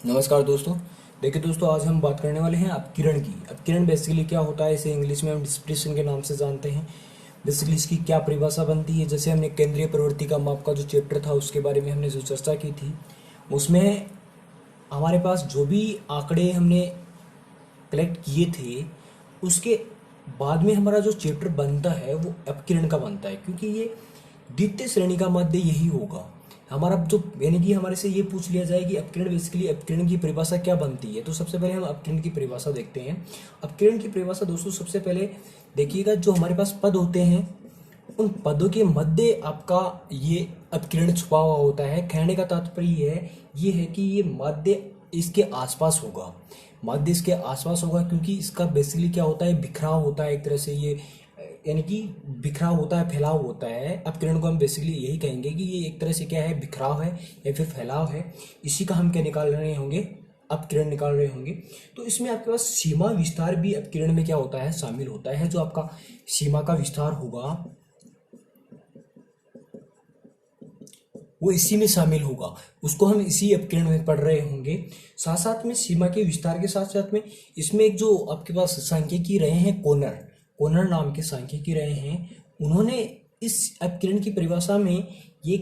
नमस्कार दोस्तों। देखिए दोस्तों, आज हम बात करने वाले हैं अपकिरण की। अपकिरण बेसिकली क्या होता है, इसे इंग्लिश में हम डिस्प्लेशन के नाम से जानते हैं। बेसिकली इसकी क्या परिभाषा बनती है। जैसे हमने केंद्रीय प्रवृत्ति का माप का जो चैप्टर था उसके बारे में हमने जो चर्चा की थी, उसमें हमारे पास जो भी आंकड़े हमने कलेक्ट किए थे, उसके बाद में हमारा जो चैप्टर बनता है वो अपकिरण का बनता है, क्योंकि ये द्वितीय श्रेणी का माध्य यही होगा हमारा। जो यानी कि हमारे से ये पूछ लिया जाए कि अपकिरण बेसिकली अपकिरण की परिभाषा क्या बनती है, तो सबसे पहले हम अपकिरण की परिभाषा देखते हैं। अपकिरण की परिभाषा दोस्तों, सबसे पहले देखिएगा, जो हमारे पास पद होते हैं उन पदों के मध्य आपका ये अपकिरण छुपा हुआ होता है। कहने का तात्पर्य ये है कि ये माध्य इसके आसपास होगा, माध्य इसके आसपास होगा, क्योंकि इसका बेसिकली क्या होता है, बिखराव होता है एक तरह से। ये यानी कि बिखराव होता है, फैलाव होता है। अपकिरण को हम बेसिकली यही कहेंगे कि ये एक तरह से क्या है, बिखराव है या फिर फैलाव है। इसी का हम क्या निकाल रहे होंगे, अपकिरण निकाल रहे होंगे। तो इसमें आपके पास सीमा विस्तार भी अपकिरण में क्या होता है, शामिल होता है। जो आपका सीमा का विस्तार होगा वो इसी में शामिल होगा, उसको हम इसी अपकिरण में पढ़ रहे होंगे। साथ साथ में सीमा के विस्तार के साथ साथ में इसमें एक जो आपके पास सांख्यिकी रहे हैं, कोनर कोनर नाम के सांख्यिकी रहे हैं, उन्होंने इस अपकिरण की परिभाषा में ये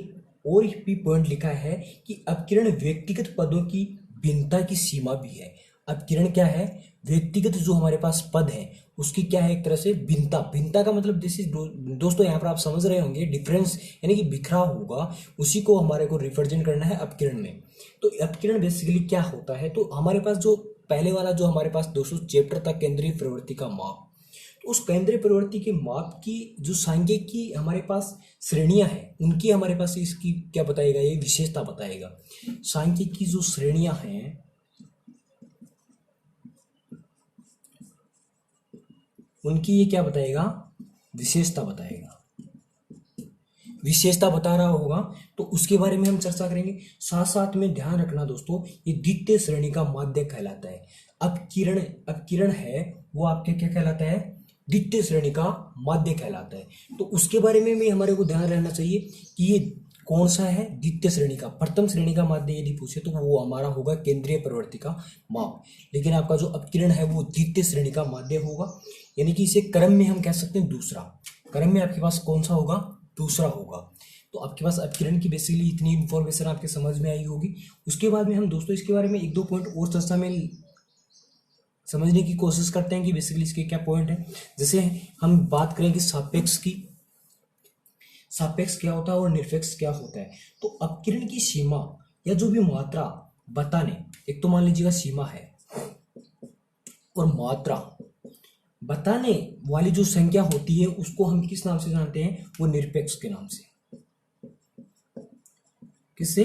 और भी पॉइंट लिखा है कि अपकिरण व्यक्तिगत पदों की भिन्नता की सीमा भी है। अपकिरण क्या है, व्यक्तिगत जो हमारे पास पद है उसकी क्या है, एक तरह से भिन्नता। भिन्नता का मतलब जैसे दोस्तों यहाँ पर आप समझ रहे होंगे, डिफरेंस यानी कि बिखराव होगा, उसी को हमारे को रिप्रेजेंट करना है अपकिरण में। तो अपकिरण बेसिकली क्या होता है, तो हमारे पास जो पहले वाला जो हमारे पास दोस्तों चैप्टर था, केंद्रीय प्रवृत्ति का माप, तो उस केंद्रीय प्रवृत्ति के माप की जो सांख्यिकी हमारे पास श्रेणियां हैं, उनकी हमारे पास इसकी क्या बताएगा, ये विशेषता बताएगा। सांख्यिकी जो श्रेणियां हैं उनकी ये क्या बताएगा, विशेषता बताएगा। विशेषता बता रहा होगा तो उसके बारे में हम चर्चा करेंगे। साथ साथ में ध्यान रखना दोस्तों, ये द्वितीय श्रेणी का माध्य कहलाता है। अपकिरण अपकिरण है वो आपके क्या कहलाता है, द्वितीय श्रेणी का माध्य कहलाता है। तो उसके बारे में भी हमारे को ध्यान रहना चाहिए कि ये कौन सा है, द्वितीय श्रेणी का। प्रथम श्रेणी का माध्य यदि पूछे तो वो हमारा होगा केंद्रीय प्रवृत्ति का माप, लेकिन आपका जो अपकिरण है वो द्वितीय श्रेणी का माध्य होगा। यानी कि इसे क्रम में हम कह सकते हैं दूसरा, क्रम में आपके पास कौन सा होगा, दूसरा होगा। तो आपके पास अपकिरण की बेसिकली इतनी इंफॉर्मेशन आपके समझ में आई होगी। उसके बाद में हम दोस्तों इसके बारे में एक दो पॉइंट और चर्चा में समझने की कोशिश करते हैं कि बेसिकली इसके क्या पॉइंट है। जैसे हम बात करें कि सापेक्ष की, सापेक्ष क्या होता है और निरपेक्ष क्या होता है। तो अपकिरण की सीमा या जो भी मात्रा बताने, एक तो मान लीजिएगा सीमा है और मात्रा बताने वाली जो संख्या होती है उसको हम किस नाम से जानते हैं, वो निरपेक्ष के नाम से। किससे,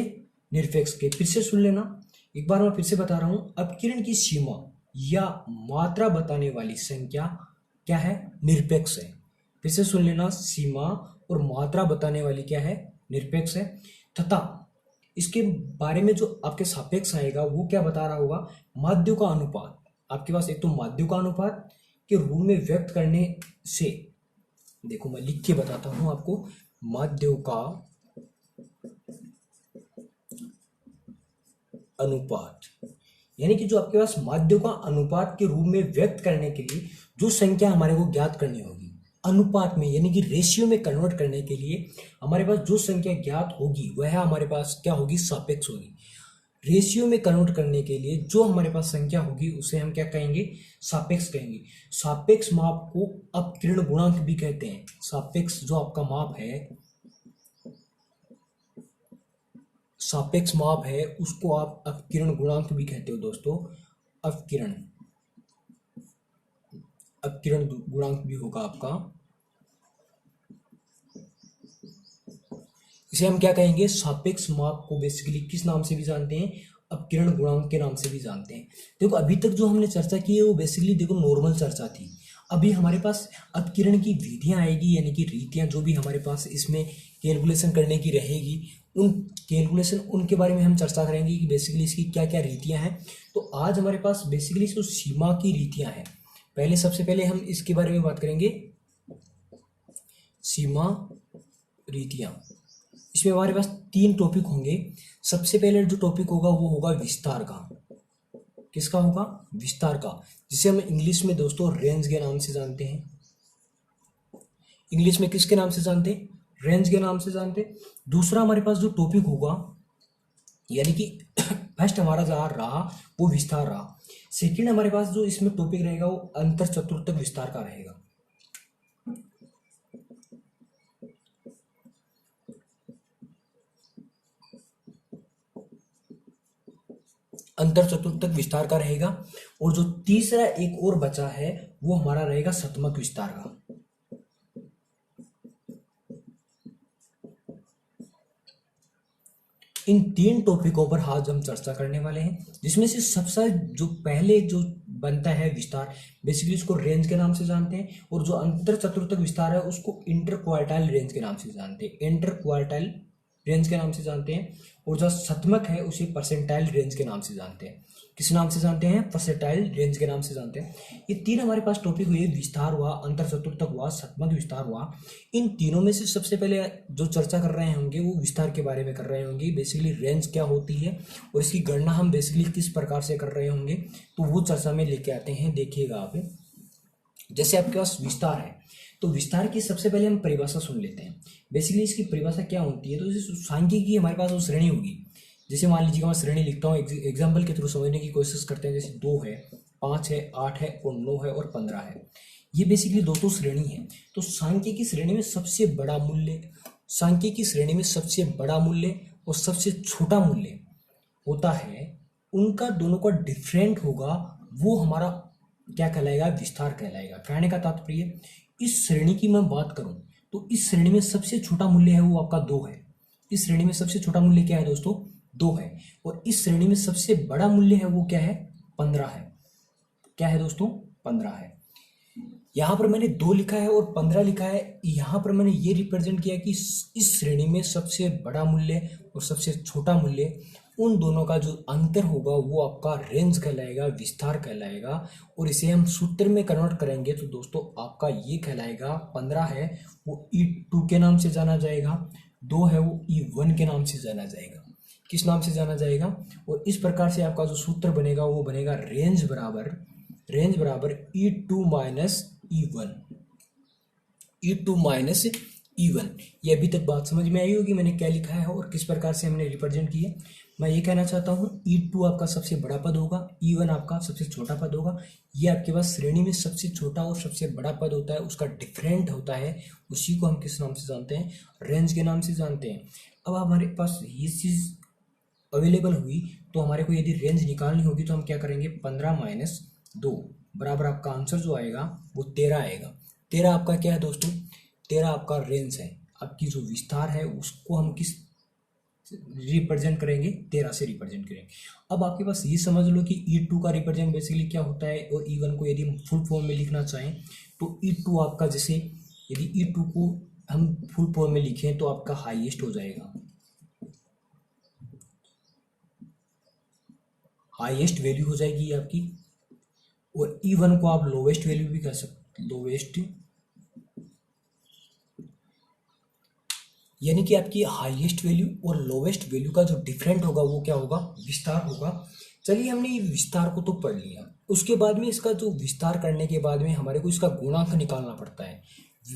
निरपेक्ष के। फिर से सुन लेना, एक बार मैं फिर से बता रहा हूं, अपकिरण की सीमा या मात्रा बताने वाली संख्या क्या है, निरपेक्ष है। फिर से सुन लेना, सीमा और मात्रा बताने वाली क्या है, निरपेक्ष है। तथा इसके बारे में जो आपके सापेक्ष आएगा वो क्या बता रहा होगा, माध्यों का अनुपात। आपके पास एक तो माध्यों का अनुपात के रूप में व्यक्त करने से, देखो मैं लिख के बताता हूं आपको, माध्यों का अनुपात, यानी कि जो आपके पास माध्यों का अनुपात के रूप में व्यक्त करने के लिए जो संख्या हमारे को ज्ञात करनी होगी, अनुपात में यानी कि रेशियो में कन्वर्ट करने के लिए हमारे पास जो संख्या ज्ञात होगी वह हमारे पास क्या होगी, सापेक्ष होगी। रेशियो में कन्वर्ट करने के लिए जो हमारे पास संख्या होगी उसे हम क्या कहेंगे, सापेक्ष कहेंगे। सापेक्ष माप को अपकिरण गुणांक भी कहते हैं। सापेक्ष जो आपका माप है, सापेक्ष माप है, उसको आप अपकिरण गुणांक भी कहते हो दोस्तों। अपकिरण अपकिरण गुणांक भी होगा आपका। इसे हम क्या कहेंगे, सापेक्ष माप को बेसिकली किस नाम से भी जानते हैं, अपकिरण गुणांक के नाम से भी जानते हैं। देखो अभी तक जो हमने चर्चा की है वो बेसिकली देखो नॉर्मल चर्चा थी। अभी हमारे पास अपकिरण की विधियां आएगी, यानी कि रीतियां जो भी हमारे पास इसमें कैलकुलेशन करने की रहेगी, उन कैलकुलेशन उनके बारे में हम चर्चा करेंगे कि बेसिकली इसकी क्या क्या रीतियां हैं। तो आज हमारे पास बेसिकली जो सीमा की रीतियां हैं, पहले सबसे पहले हम इसके बारे में बात करेंगे, सीमा रीतियां। इसमें हमारे पास तीन टॉपिक होंगे। सबसे पहले जो टॉपिक होगा वो होगा विस्तार का। किसका होगा? विस्तार का, जिसे हम इंग्लिश में दोस्तों रेंज के नाम से जानते हैं। इंग्लिश में किसके नाम से जानते हैं? रेंज के नाम से जानते हैं। दूसरा हमारे पास जो टॉपिक होगा, यानी कि फर्स्ट हमारा जहाँ रहा वो विस्तार रहा, सेकंड हमारे पास जो इसमें टॉपिक रहेगा वो अंतर चतुर्थक विस्तार का रहेगा। अंतर चतुर्थक विस्तार का रहेगा। और जो तीसरा एक और बचा है वो हमारा रहेगा सतमक विस्तार का। इन 3 टॉपिकों पर आज हम चर्चा करने वाले हैं, जिसमें से सबसे जो पहले जो बनता है विस्तार, बेसिकली उसको रेंज के नाम से जानते हैं, और जो अंतर चतुर्थक विस्तार है उसको इंटर क्वार्टाइल रेंज के नाम से जानते हैं। इंटर क्वार्टाइल रेंज के नाम से जानते हैं। और जो शतमक है उसे परसेंटाइल रेंज के नाम से जानते हैं। किस नाम से जानते हैं? परसेंटाइल रेंज के नाम से जानते हैं। ये 3 हमारे पास टॉपिक हुए, विस्तार हुआ, अंतर चतुर्थक हुआ, शतमक विस्तार हुआ। इन तीनों में से सबसे पहले जो चर्चा कर रहे होंगे वो विस्तार के बारे में कर रहे होंगे। बेसिकली रेंज क्या होती है और इसकी गणना हम बेसिकली किस प्रकार से कर रहे होंगे, तो वो चर्चा में लेके आते हैं। देखिएगा आप, जैसे आपके पास विस्तार है तो विस्तार की सबसे पहले हम परिभाषा सुन लेते हैं। बेसिकली इसकी परिभाषा क्या होती है, तो जैसे सांख्यिकी की हमारे पास वो श्रेणी होगी। जैसे मान लीजिए मैं श्रेणी लिखता हूँ, एग्जाम्पल के थ्रू समझने की कोशिश करते हैं। जैसे 2 है, 5 है, 8 है और 9 है और 15 है। ये बेसिकली दोस्तों श्रेणी है। तो सांख्यिकी की श्रेणी में सबसे बड़ा मूल्य, सांख्यिकी की श्रेणी में सबसे बड़ा मूल्य और सबसे छोटा मूल्य होता है, उनका दोनों का डिफरेंट होगा, वो हमारा क्या कहलाएगा? विस्तार कहलाएगा। कहने का तात्पर्य, इस श्रेणी की मैं बात करूं तो इस श्रेणी में सबसे छोटा मूल्य है वो आपका 2 है। इस श्रेणी में सबसे छोटा मूल्य क्या है दोस्तों? 2 है। और इस श्रेणी में सबसे बड़ा मूल्य है वो क्या है? 15 है। क्या है दोस्तों? 15 है। यहां पर मैंने 2 लिखा है और 15 लिखा है। यहां पर मैंने ये रिप्रेजेंट किया कि इस श्रेणी में सबसे बड़ा मूल्य और सबसे छोटा मूल्य, उन दोनों का जो अंतर होगा वो आपका रेंज कहलाएगा, विस्तार कहलाएगा। और इसे हम सूत्र में कन्वर्ट करेंगे तो दोस्तों आपका ये कहलाएगा, 15 है वो E2 के नाम से जाना जाएगा, 2 है वो E1 के नाम से जाना जाएगा। किस नाम से जाना जाएगा? और इस प्रकार से आपका जो सूत्र बनेगा वो बनेगा रेंज बराबर E2 minus E1। E2 minus E1। ये अभी तक बात समझ में आई होगी मैंने क्या लिखा है और किस प्रकार से हमने रिप्रेजेंट किया। मैं ये कहना चाहता हूँ, E2 आपका सबसे बड़ा पद होगा, E1 आपका सबसे छोटा पद होगा। ये आपके पास श्रेणी में सबसे छोटा और सबसे बड़ा पद होता है, उसका डिफरेंट होता है, उसी को हम किस नाम से जानते हैं? रेंज के नाम से जानते हैं। अब हमारे पास ये चीज़ अवेलेबल हुई तो हमारे को यदि रेंज निकालनी होगी तो हम क्या करेंगे? 15 माइनस 2 बराबर आपका आंसर जो आएगा वो 13 आएगा। 13 आपका क्या है दोस्तों? 13 आपका रेंज है। आपकी जो विस्तार है उसको हम किस रिप्रेजेंट करेंगे? 13 से रिप्रेजेंट करेंगे। अब आपके पास ये समझ लो कि E2 का रिप्रेजेंट बेसिकली क्या होता है, और E1 को यदि हम फुल फॉर्म में लिखना चाहें तो E2 आपका, जैसे यदि E2 को हम फुल फॉर्म में लिखें तो आपका हाईएस्ट हो जाएगा, हाईएस्ट वैल्यू हो जाएगी आपकी। और E1 को आप लोवेस्ट वैल्यू भी कह सकते, लोवेस्ट, यानी कि आपकी हाईएस्ट वैल्यू और लोवेस्ट वैल्यू का जो डिफरेंट होगा वो क्या होगा? विस्तार होगा। चलिए, हमने ये विस्तार को तो पढ़ लिया। उसके बाद में इसका जो विस्तार करने के बाद में हमारे को इसका गुणांक निकालना पड़ता है।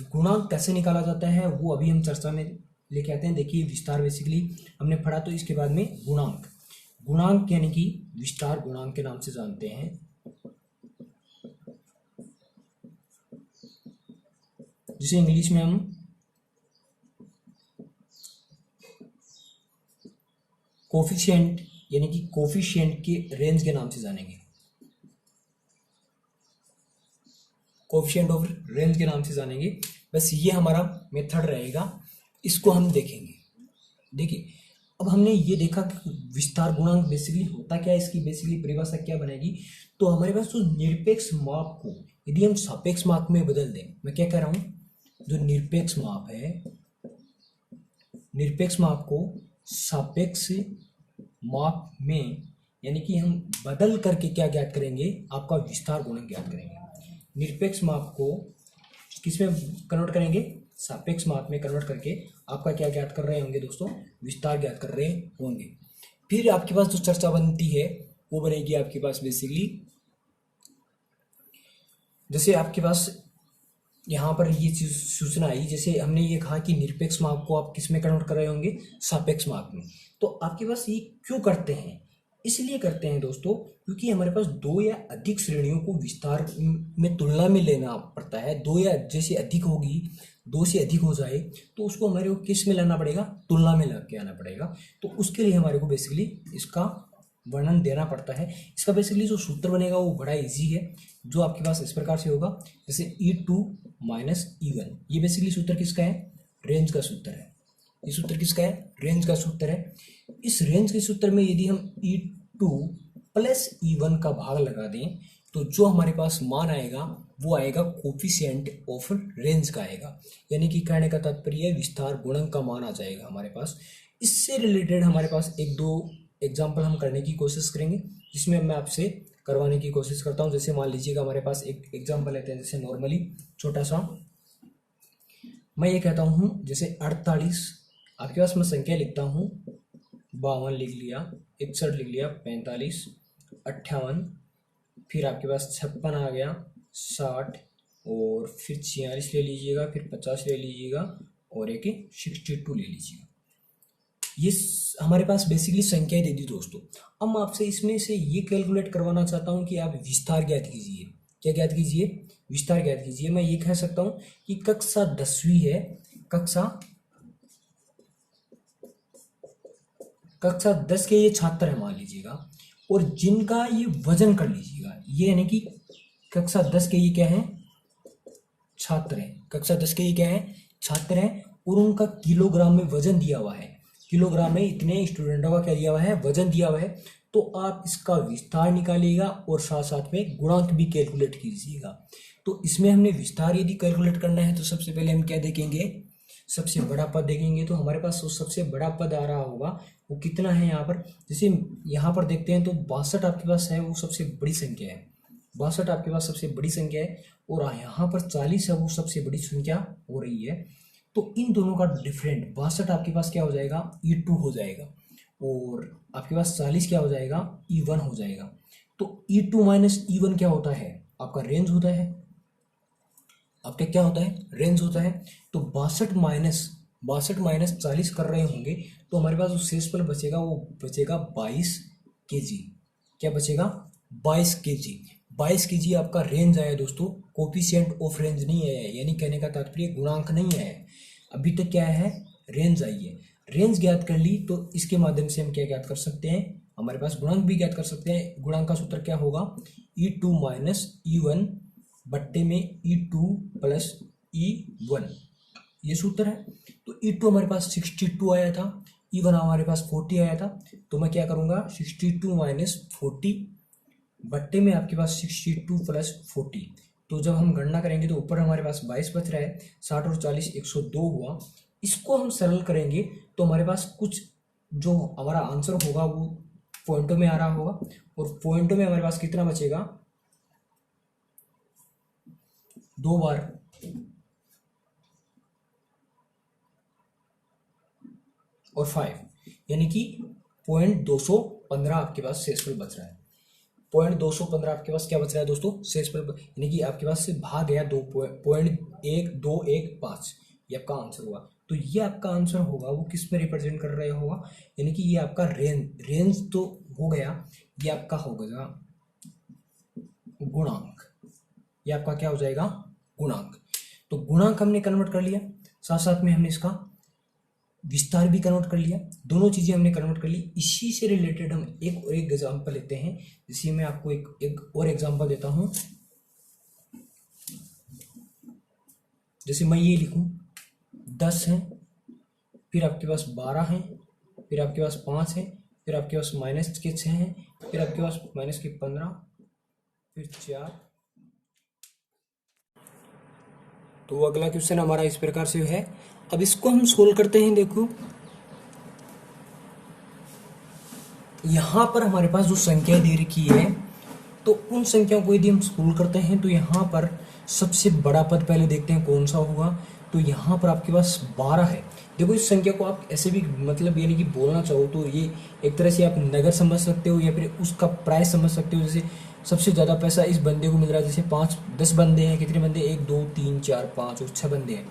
गुणांक कैसे निकाला जाता है वो अभी हम चर्चा में लेके आते हैं। देखिए, विस्तार बेसिकली हमने पढ़ा, तो इसके बाद में गुणांक, गुणांक यानी कि विस्तार गुणांक के नाम से जानते हैं, जिसे इंग्लिश में हम कोफिशिएंट यानी कि कोफिशिएंट के रेंज के नाम से जानेंगे, कोफिशिएंट ऑफ रेंज के नाम से जानेंगे। बस ये हमारा मेथड रहेगा, इसको हम देखेंगे। देखिए, अब हमने ये देखा कि विस्तार गुणांक बेसिकली होता क्या है, इसकी बेसिकली परिभाषा क्या बनेगी। तो हमारे पास जो निरपेक्ष माप को यदि हम सापेक्ष माप में बदल दें, मैं क्या कह रहा हूं, जो निरपेक्ष माप है, निरपेक्ष माप को सापेक्ष माप में, यानी कि हम बदल करके क्या ज्ञात करेंगे? आपका विस्तार गुणांक ज्ञात करेंगे। निरपेक्ष माप को किसमें कन्वर्ट करेंगे? सापेक्ष माप में कन्वर्ट करके आपका क्या ज्ञात कर रहे होंगे दोस्तों? विस्तार ज्ञात कर रहे होंगे। फिर आपके पास जो चर्चा बनती है वो बनेगी आपके पास बेसिकली, जैसे आपके पास यहाँ पर ये चीज सूचना आई, जैसे हमने ये कहा कि निरपेक्ष माप को आप किस में कन्वर्ट कर रहे होंगे, सापेक्ष माप में। तो आपके पास ये क्यों करते हैं, इसलिए करते हैं दोस्तों क्योंकि हमारे पास दो या अधिक श्रेणियों को विस्तार में तुलना में लेना पड़ता है। दो या जैसे अधिक होगी, दो से अधिक हो जाए तो उसको हमारे को किस में लाना पड़ेगा, तुलना में ला के आना पड़ेगा। तो उसके लिए हमारे को बेसिकली इसका वर्णन देना पड़ता है। इसका बेसिकली जो सूत्र बनेगा वो बड़ा इजी है, जो आपके पास इस प्रकार से होगा, जैसे E2 माइनस E1। ये बेसिकली सूत्र किसका है, रेंज का सूत्र है। ये सूत्र किसका है, रेंज का सूत्र है। इस रेंज के सूत्र में यदि हम E2 प्लस E1 का भाग लगा दें तो जो हमारे पास मान आएगा वो आएगा कोफिशिएंट ऑफ रेंज का आएगा, यानी कि कहने का तात्पर्य विस्तार गुणक का मान आ जाएगा हमारे पास। इससे रिलेटेड हमारे पास एक दो एग्जाम्पल हम करने की कोशिश करेंगे, जिसमें मैं आपसे करवाने की कोशिश करता हूं। जैसे मान लीजिएगा हमारे पास एक एग्जाम्पल लेते हैं, जैसे नॉर्मली छोटा सा मैं ये कहता हूं, जैसे 48, आपके पास मैं संख्या लिखता हूं, 52 लिख लिया, 61 लिख लिया, 45, 58, फिर आपके पास 56 आ गया, 60 और फिर 46 ले लीजिएगा, फिर 50 ले लीजिएगा और एक 62 ले लीजिएगा। ये हमारे पास बेसिकली संख्याएं दे दी दोस्तों। अब मैं आपसे इसमें से ये कैलकुलेट करवाना चाहता हूं कि आप विस्तार ज्ञात कीजिए। क्या ज्ञात कीजिए, विस्तार ज्ञात कीजिए। मैं ये कह सकता हूं कि कक्षा 10वीं है, कक्षा 10 के ये छात्र है मान लीजिएगा, और जिनका ये वजन कर लीजिएगा, ये यानी कि कक्षा 10 के ये क्या है, छात्र हैं। कक्षा 10 के ये क्या है, छात्र हैं, और उनका किलोग्राम में वजन दिया हुआ है। किलोग्राम में इतने स्टूडेंटों का क्या दिया हुआ है, वजन दिया हुआ है। तो आप इसका विस्तार निकालिएगा और साथ साथ में गुणांक भी कैलकुलेट कीजिएगा। तो इसमें हमने विस्तार यदि कैलकुलेट करना है तो सबसे पहले हम क्या देखेंगे, सबसे बड़ा पद देखेंगे। तो हमारे पास जो सबसे बड़ा पद आ रहा होगा वो कितना है यहाँ पर, जैसे यहाँ पर देखते हैं तो 62 आपके पास है, वो सबसे बड़ी संख्या है। 62 आपके पास सबसे बड़ी संख्या है, और यहाँ पर 40 है, वो सबसे बड़ी संख्या हो रही है। तो इन दोनों का डिफरेंट 62 आपके पास क्या हो जाएगा, E2 हो जाएगा, और आपके पास 40 क्या हो जाएगा, E1 हो जाएगा। तो E2 माइनस E1 क्या होता है, आपका रेंज होता है। आपका क्या होता है, रेंज होता है। तो 62 माइनस 40 कर रहे होंगे तो हमारे पास जो शेषफल बचेगा वो बचेगा 22 kg। क्या बचेगा, 22 kg। 22 kg आपका रेंज आया दोस्तों, कोफिशिएंट ऑफ रेंज नहीं आया, यानी कहने का तात्पर्य गुणांक नहीं आया। अभी तक क्या है, रेंज आई है। रेंज ज्ञात कर ली तो इसके माध्यम से हम क्या ज्ञात कर सकते हैं, हमारे पास गुणांक भी ज्ञात कर सकते हैं। गुणांक का सूत्र क्या होगा, E2 माइनस E1 बट्टे में E2 प्लस E1, ये सूत्र है। तो E2 हमारे पास 62 आया था, E1 हमारे पास 40 आया था। तो मैं क्या करूंगा, 62 माइनस 40 बट्टे में आपके पास 62 प्लस 40। तो जब हम गणना करेंगे तो ऊपर हमारे पास 22 बच रहा है, 60 और 40 102 हुआ। इसको हम सरल करेंगे तो हमारे पास कुछ जो हमारा आंसर होगा वो पॉइंटों में आ रहा होगा, और पॉइंटों में हमारे पास कितना बचेगा, 2 बार और 5, यानी कि पॉइंट 215 आपके पास शेषफल बच रहा है। पॉइंट 215 आपके पास क्या बच रहा है दोस्तों, शेषफल, यानी कि आपके पास से भाग गया 2.1215, ये आपका आंसर हुआ। तो ये आपका आंसर होगा वो किस में रिप्रेजेंट कर रहा होगा, यानी कि ये आपका रेंज तो हो गया, ये आपका हो गया गुणांक। ये आपका क्या हो जाएगा, गुणांक। तो गुणांक हमने कन्वर्ट कर लिया, साथ साथ में हमने इसका विस्तार भी कन्वर्ट कर लिया, दोनों चीजें हमने कन्वर्ट कर ली। इसी से रिलेटेड हम एक और एक एग्जांपल लेते हैं, जिससे मैं आपको एक और एग्जांपल देता हूं। जैसे मैं ये लिखूं, 10 है, फिर आपके पास 12 है, फिर आपके पास 5 है, फिर आपके पास माइनस के 6 है, फिर आपके पास माइनस के 15, फिर 4। तो अगला क्वेश्चन हमारा इस प्रकार से है। अब इसको हम सोल्व करते हैं। देखो यहां पर हमारे पास जो संख्या दे रखी है, तो उन संख्याओं को यदि हम सोल्व करते हैं तो यहां पर सबसे बड़ा पद पहले देखते हैं कौन सा होगा। तो यहां पर आपके पास 12 है। देखो इस संख्या को आप ऐसे भी मतलब यानी कि बोलना चाहो तो ये एक तरह से आप नगर समझ सकते हो या फिर उसका प्राइस समझ सकते हो। जैसे सबसे ज़्यादा पैसा इस बंदे को मिल रहा है, जैसे 5-10 बंदे हैं, कितने बंदे, 1 2 3 4 5 और 6 बंदे हैं,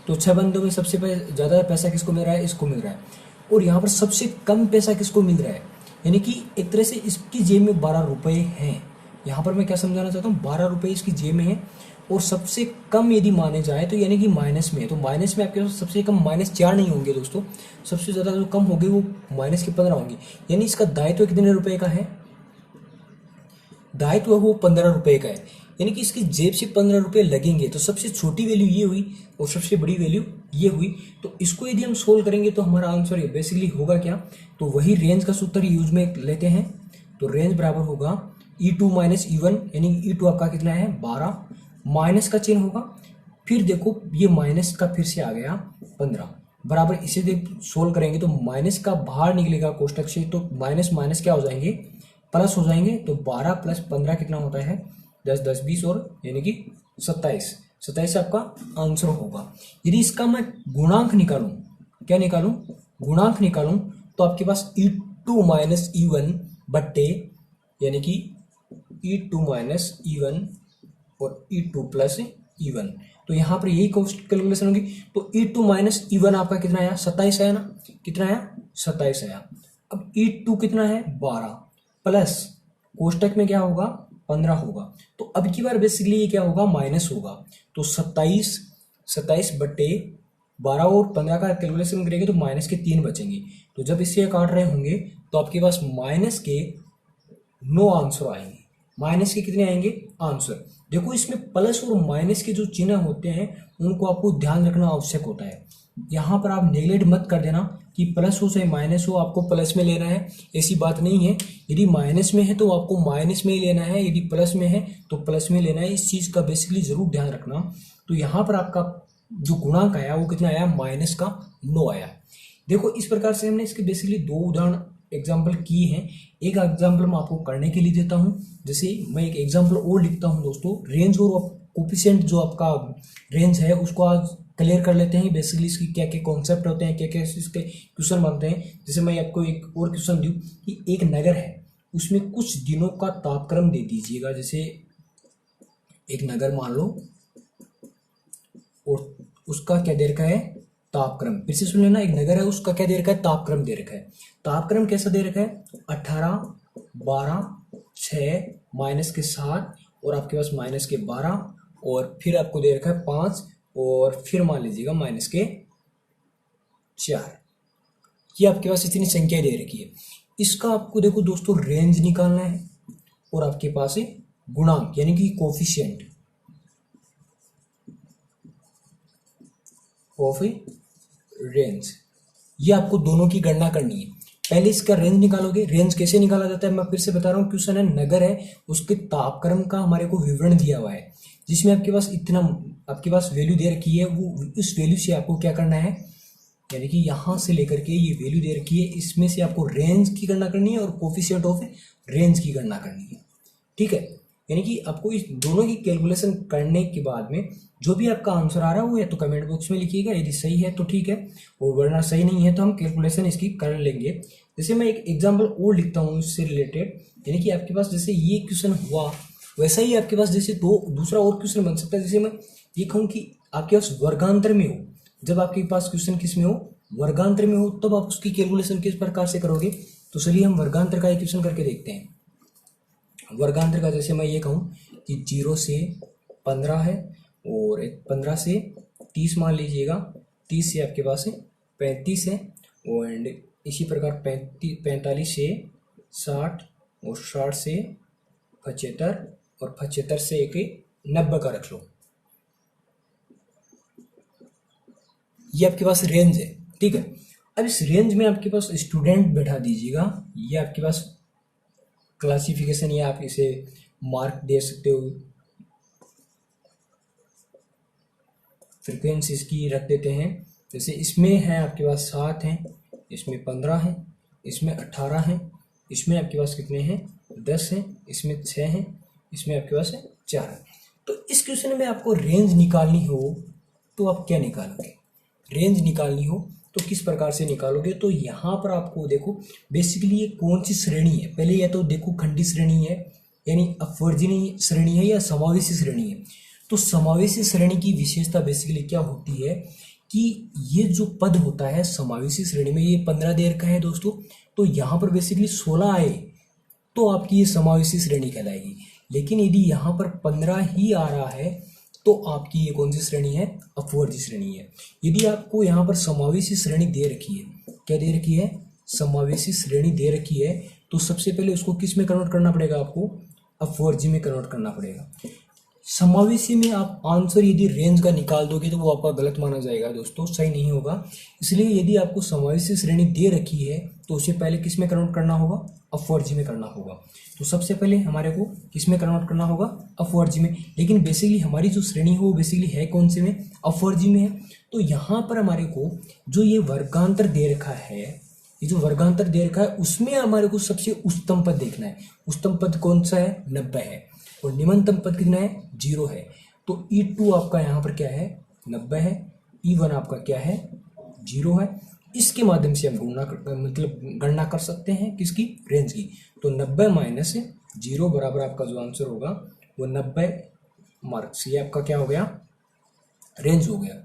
तो 6 बंदों में सबसे ज़्यादा पैसा किसको मिल रहा है, इसको मिल रहा है। और यहाँ पर सबसे कम पैसा किसको मिल रहा है, यानी कि एक तरह से इसकी जेब में 12 रुपये हैं। यहाँ पर मैं क्या समझाना चाहता हूँ, 12 रुपये इसकी जेब में है और सबसे कम यदि माने जाए तो यानी कि माइनस में है, तो माइनस में आपके पास सबसे कम -4 नहीं होंगे दोस्तों, सबसे ज़्यादा जो कम होंगे वो -15 होंगे। यानी इसका दायित्व कितने रुपए का है, दायित्व वो 15 रुपए का है, यानी कि इसकी जेब से 15 रुपए लगेंगे। तो सबसे छोटी वैल्यू ये हुई और सबसे बड़ी वैल्यू ये हुई। तो इसको यदि हम सोल्व करेंगे तो हमारा आंसर बेसिकली होगा क्या, तो वही रेंज का सूत्र यूज में लेते हैं। तो रेंज बराबर होगा E2 माइनस E1, यानी E2 आपका कितना है 12, माइनस का चिन्ह होगा, फिर देखो ये माइनस का फिर से आ गया 15 बराबर। इसे देख सोल्व करेंगे तो माइनस का बाहर निकलेगा कोष्टक से, तो माइनस माइनस क्या हो जाएंगे, प्लस हो जाएंगे। तो 12 प्लस 15 कितना होता है 10 10 20 और यानी कि 27 आपका आंसर होगा। यदि इसका मैं गुणांक निकालूं, क्या निकालूं, गुणांक निकालूं, तो आपके पास E2 माइनस E1 बट्टे यानी कि E2 माइनस E1 और E2 प्लस E1, तो यहाँ पर यही कैलकुलेशन होगी। तो E2 माइनस E1 आपका कितना आया 27 आया ना, कितना आया 27 आया। अब E2 कितना है 12 प्लस कोष्टक में क्या होगा 15 होगा, तो अब की बार बेसिकली ये क्या होगा माइनस होगा। तो 27 बट्टे 12 और 15 का कैलकुलेशन करेंगे तो माइनस के 3 बचेंगे। तो जब इससे काट रहे होंगे तो आपके पास माइनस के 9 आंसर आएंगे, माइनस के कितने आएंगे आंसर। देखो इसमें प्लस और माइनस के जो चिन्ह होते हैं उनको आपको ध्यान रखना आवश्यक होता है। यहाँ पर आप नेग्लेक्ट मत कर देना कि प्लस हो चाहे माइनस हो आपको प्लस में लेना है, ऐसी बात नहीं है। यदि माइनस में है तो आपको माइनस में ही लेना है, यदि प्लस में है तो प्लस में लेना है, इस चीज़ का बेसिकली जरूर ध्यान रखना। तो यहाँ पर आपका जो गुणांक आया वो कितना आया माइनस का 9 आया। देखो इस प्रकार से हमने इसके बेसिकली 2 उदाहरण एग्जाम्पल किए हैं। एक एग्जाम्पल मैं आपको करने के लिए देता हूँ, जैसे मैं एक एग्जाम्पल और लिखता हूँ दोस्तों, रेंज और कोफिशिएंट जो आपका रेंज है उसको आज क्लियर कर लेते हैं। बेसिकली इसकी क्या क्या कॉन्सेप्ट होते हैं, क्या क्या इसके क्वेश्चन बनते हैं। जैसे मैं आपको एक और क्वेश्चन दूँ कि एक नगर है उसमें कुछ दिनों का तापक्रम दे दीजिएगा। जैसे एक नगर मान लो और उसका क्या दे रखा है तापक्रम, फिर से सुन लेना, एक नगर है उसका क्या दे रखा है तापक्रम दे रखा है। तापक्रम कैसा दे रखा है 18 12 6 माइनस के 7 और आपके पास माइनस के 12 और फिर आपको दे रखा है 5 और फिर मान लीजिएगा माइनस के 4। ये आपके पास इतनी संख्या दे रखी है। इसका आपको देखो दोस्तों रेंज निकालना है और आपके पास है गुणांक यानी कि कोफिशिएंट ऑफ रेंज, ये आपको दोनों की गणना करनी है। पहले इसका रेंज निकालोगे, रेंज कैसे निकाला जाता है मैं फिर से बता रहा हूँ। क्वेश्चन है नगर है उसके तापक्रम का हमारे को विवरण दिया हुआ है, जिसमें आपके पास इतना आपके पास वैल्यू दे रखी है, वो उस वैल्यू से आपको क्या करना है, यानी कि यहाँ से लेकर के ये वैल्यू दे रखी है, इसमें से आपको रेंज की गणना करनी है और कोफिशिएंट ऑफ रेंज की गणना करनी है। ठीक है, यानी कि आपको इस दोनों की कैलकुलेशन करने के बाद में जो भी आपका आंसर आ रहा है वो या तो कमेंट बॉक्स में लिखिएगा, यदि सही है तो ठीक है और वरना सही नहीं है तो हम कैलकुलेशन इसकी कर लेंगे। जैसे मैं एक एग्जांपल और लिखता हूँ इससे रिलेटेड, यानी कि आपके पास जैसे ये क्वेश्चन हुआ वैसा ही आपके पास जैसे दूसरा और क्वेश्चन बन सकता है। जैसे मैं ये कहूँ कि आपके पास वर्गांतर में हो, जब आपके पास क्वेश्चन किस में हो वर्गांतर में हो, तब आप उसकी कैलकुलेशन किस प्रकार से करोगे। तो चलिए हम वर्गांतर का एक क्वेश्चन करके देखते हैं। वर्गांतर का जैसे मैं ये कहूँ कि 0 से 15 है और 15 से 30 मान लीजिएगा, 30 से आपके पास 35 है और इसी प्रकार 45 से 60 और 60 से 75 और 75 से एक 90 का रख लो। ये आपके पास रेंज है। ठीक है, अब इस रेंज में आपके पास स्टूडेंट बैठा दीजिएगा, ये आपके पास क्लासिफिकेशन या आप इसे मार्क दे सकते हो। फ्रीक्वेंसी इसकी रख देते हैं, जैसे इसमें है आपके पास 7 हैं, इसमें 15 हैं, इसमें 18 हैं, इसमें आपके पास कितने हैं 10 हैं, इसमें 6 हैं, इसमें आपके पास 4 हैं। तो इस क्वेश्चन में आपको रेंज निकालनी हो तो आप क्या निकालोगे, रेंज निकालनी हो तो किस प्रकार से निकालोगे, तो यहाँ पर आपको देखो बेसिकली ये कौन सी श्रेणी है, पहले या तो देखो खंडी श्रेणी है यानी अपवर्जनीय श्रेणी है या समावेशी श्रेणी है। तो समावेशी श्रेणी की विशेषता बेसिकली क्या होती है कि ये जो पद होता है समावेशी श्रेणी में, ये 15 दे रखा है दोस्तों, तो यहाँ पर बेसिकली 16 आए तो आपकी ये समावेशी श्रेणी कहलाएगी। लेकिन यदि यहाँ पर 15 ही आ रहा है तो आपकी ये कौन सी श्रेणी है, अपवर्जी श्रेणी है। यदि आपको यहाँ पर समावेशी श्रेणी दे रखी है, क्या दे रखी है, समावेशी श्रेणी दे रखी है, तो सबसे पहले उसको किस में कन्वर्ट करना पड़ेगा, आपको अपवर्जी में कन्वर्ट करना पड़ेगा। समावेशी में आप आंसर यदि रेंज का निकाल दोगे तो वो आपका गलत माना जाएगा दोस्तों, सही नहीं होगा। इसलिए यदि आपको समावेशी श्रेणी दे रखी है तो उसे पहले किस में कन्वर्ट करना होगा, अपवर्जी में करना होगा। तो सबसे पहले हमारे को किस में कन्वर्ट करना होगा, अपवर्जी में। लेकिन बेसिकली हमारी जो श्रेणी है वो बेसिकली है कौन से में, अपवर्जी में है। तो यहाँ पर हमारे को जो ये वर्गांतर दे रखा है, ये जो वर्गांतर दे रखा है उसमें हमारे को सबसे उच्चतम पद देखना है। उच्चतम पद कौन सा है, 90 है, और निम्नतम पद कितना है, 0 है। तो E2 आपका यहाँ पर क्या है, 90 है, E1 आपका क्या है, 0 है। इसके माध्यम से हम गणना कर सकते हैं किसकी, रेंज की। तो 90 माइनस 0 बराबर आपका जो आंसर होगा वो 90 मार्क्स, ये आपका क्या हो गया, रेंज हो गया।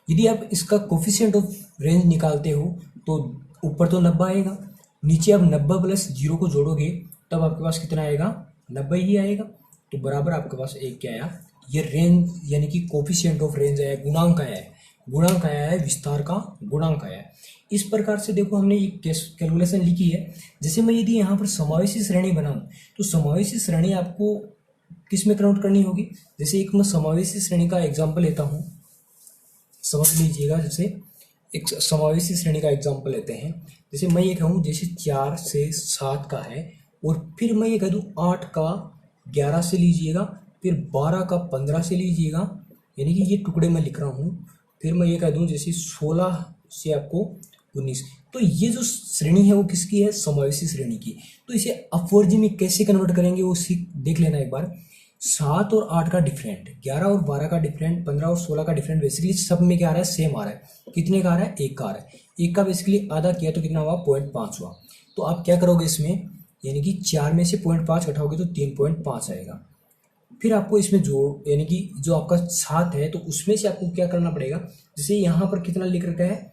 यदि आप इसका कोफिशिएंट ऑफ रेंज निकालते हो तो ऊपर तो 90 आएगा, नीचे आप 90 प्लस 0 को जोड़ोगे तब आपके पास कितना आएगा, 90 ही आएगा। तो बराबर आपके पास एक क्या आया, ये रेंज यानी कि कोफिशिएंट ऑफ रेंज आया, गुणांक आया है, गुणांक आया है, विस्तार का गुणांक आया है। इस प्रकार से देखो हमने एक कैलकुलेशन लिखी है। जैसे मैं यदि यहाँ पर समावेशी श्रेणी बनाऊं तो समावेशी श्रेणी आपको किस में कन्वर्ट करनी होगी। जैसे एक मैं समावेशी श्रेणी का एग्जाम्पल लेता हूँ, समझ लीजिएगा। जैसे एक समावेशी श्रेणी का एग्जाम्पल लेते हैं। जैसे मैं ये कहूँ जैसे 4 से 7 का है, और फिर मैं ये कह दूँ 8 का 11 से लीजिएगा, फिर 12 का 15 से लीजिएगा, यानी कि ये टुकड़े में लिख रहा हूँ। फिर मैं ये कह दूँ जैसे 16 से आपको 19। तो ये जो श्रेणी है वो किसकी है, समावेशी श्रेणी की। तो इसे अपवर्जी में कैसे कन्वर्ट करेंगे वो देख लेना एक बार। 7 और 8 का डिफरेंट, 11 और 12 का डिफरेंट, 15 और 16 का डिफरेंट, बेसिकली सब में क्या आ रहा है, सेम आ रहा है। कितने का आ रहा है, 1 का आ रहा है। 1 का बेसिकली आधा किया तो कितना हुआ, 0.5 हुआ। तो आप क्या करोगे इसमें, यानी कि 4 में से 0.5 घटाओगे तो 3.5 आएगा। फिर आपको इसमें जोड़, यानी कि जो आपका 7 है तो उसमें से आपको क्या करना पड़ेगा, जैसे यहाँ पर कितना लिख रखा है,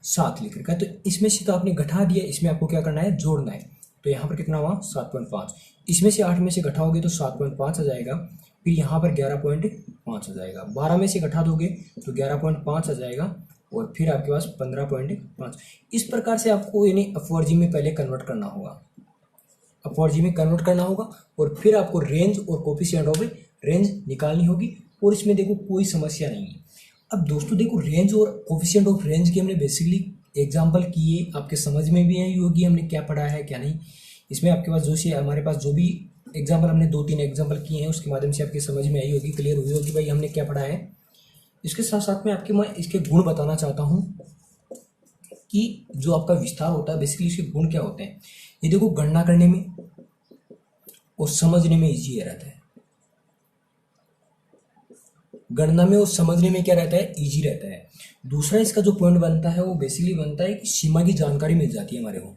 7 लिख रखा है, तो इसमें से तो आपने घटा दिया, इसमें आपको क्या करना है, जोड़ना है। तो यहाँ पर कितना हुआ, 7.5। इसमें से 8 में से घटाओगे तो 7.5 आ जाएगा। फिर यहाँ पर 11.5 आ जाएगा। 12 में से घटा दोगे तो 11.5 आ जाएगा, और फिर आपके पास 15.5। इस प्रकार से आपको यानी अपवर्जी में पहले कन्वर्ट करना होगा, अपवर्जी में कन्वर्ट करना होगा, और फिर आपको रेंज और कोफिशिएंट ऑफ रेंज निकालनी होगी। और इसमें देखो कोई समस्या नहीं है। अब दोस्तों देखो रेंज और कोफिशिएंट ऑफ रेंज की हमने बेसिकली एग्जाम्पल किए, आपके समझ में भी आई होगी हमने क्या पढ़ा है क्या नहीं। इसमें आपके पास जो सी हमारे पास जो भी एग्जाम्पल हमने 2-3 एग्जाम्पल किए हैं उसके माध्यम से आपकी समझ में आई होगी, क्लियर हुई होगी भाई हमने क्या पढ़ा है। इसके साथ साथ में मैं इसके गुण बताना चाहता हूँ कि जो आपका विस्तार होता है बेसिकली इसके गुण क्या होते हैं। ये देखो गणना करने में और समझने में ईजी रहता है, गणना में और समझने में क्या रहता है, इजी रहता है। दूसरा इसका जो पॉइंट बनता है वो बेसिकली बनता है कि सीमा की जानकारी मिल जाती है हमारे को,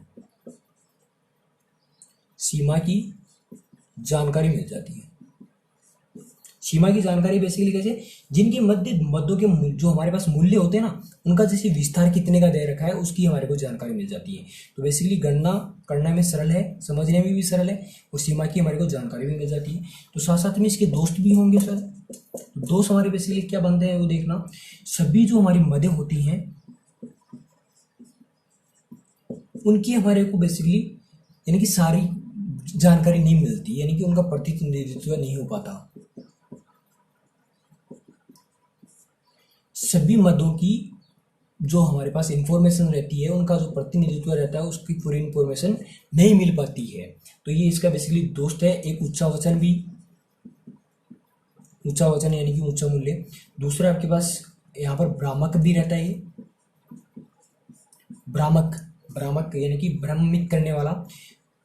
सीमा की जानकारी मिल जाती है। सीमा की जानकारी बेसिकली कैसे, जिनके मध्यों के जो हमारे पास मूल्य होते हैं ना, उनका जैसे विस्तार कितने का दे रखा है उसकी हमारे को जानकारी मिल जाती है। तो बेसिकली गणना करने में सरल है, समझने में भी सरल है, और सीमा की हमारे को जानकारी भी मिल जाती है। तो साथ साथ में इसके दोस्त भी होंगे सर। दोस्त हमारे बेसिकली क्या बनते हैं वो देखना, सभी जो हमारी मदें होती हैं उनकी हमारे को बेसिकली यानी कि सारी जानकारी नहीं मिलती, यानी कि उनका प्रतिनिधित्व नहीं हो पाता। सभी मदों की जो हमारे पास इंफॉर्मेशन रहती है उनका जो प्रतिनिधित्व रहता है उसकी पूरी इंफॉर्मेशन नहीं मिल पाती है। तो ये इसका बेसिकली दोस्त है। एक उच्चावचन भी, उच्चावचन यानी कि उच्च मूल्य। दूसरा आपके पास यहाँ पर भ्रामक भी रहता है, भ्रामक, भ्रामक यानी कि भ्रमित करने वाला।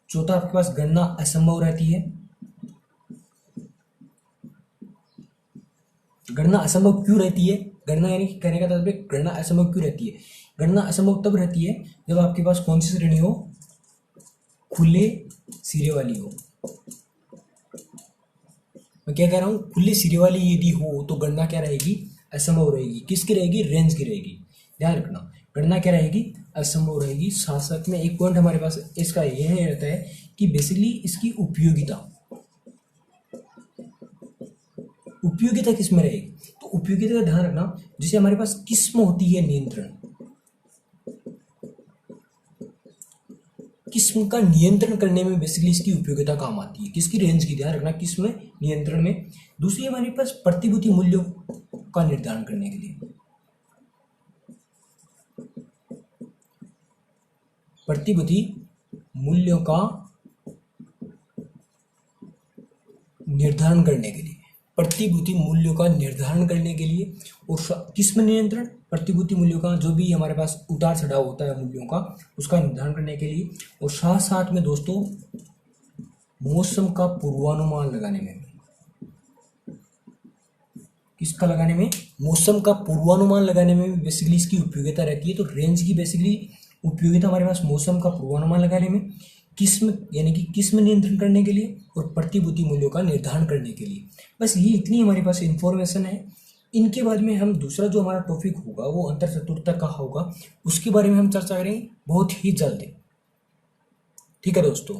चौथा आपके पास गणना असंभव रहती है। गणना असंभव क्यों रहती है, गणना यानी कि कहने का तात्पर्य गणना असंभव क्यों रहती है, गणना असंभव तब रहती है जब आपके पास कौन सी श्रेणी हो, खुले सिरे वाली हो। मैं क्या कह रहा हूँ, खुले सिरे वाली यदि हो तो गणना क्या रहेगी, असंभव रहेगी। किसकी रहेगी, रेंज की रहेगी। ध्यान रखना, गणना क्या रहेगी, असंभव रहेगी। साथ साथ में एक पॉइंट हमारे पास इसका यह रहता है कि बेसिकली इसकी उपयोगिता किस में रहेगी, तो उपयोगिता का ध्यान रखना। जैसे हमारे पास किस्म होती है नियंत्रण, किस्म का नियंत्रण करने में बेसिकली इसकी उपयोगिता काम आती है। किसकी, रेंज की। ध्यान रखना, किस्म नियंत्रण में। दूसरी हमारे पास प्रतिभूति मूल्यों का निर्धारण करने के लिए, प्रतिभूति मूल्यों का निर्धारण करने के लिए, प्रतिभूति मूल्यों का निर्धारण करने के लिए, और किस्म नियंत्रण, प्रतिभूति मूल्यों का जो भी हमारे पास उतार चढ़ाव होता है मूल्यों का, उसका निर्धारण करने के लिए, और साथ साथ में दोस्तों मौसम का पूर्वानुमान लगाने में। किसका लगाने में, मौसम का पूर्वानुमान लगाने में भी बेसिकली इसकी उपयोगिता रहती है। तो रेंज की बेसिकली उपयोगिता हमारे पास मौसम का पूर्वानुमान लगाने में, किस्म यानी कि किस्म नियंत्रण करने के लिए, और प्रतिभूति मूल्यों का निर्धारण करने के लिए। बस ये इतनी हमारे पास इंफॉर्मेशन है। इनके बाद में हम दूसरा जो हमारा टॉपिक होगा वो अंतर चतुरता का होगा, उसके बारे में हम चर्चा करेंगे बहुत ही जल्द। ठीक है दोस्तों।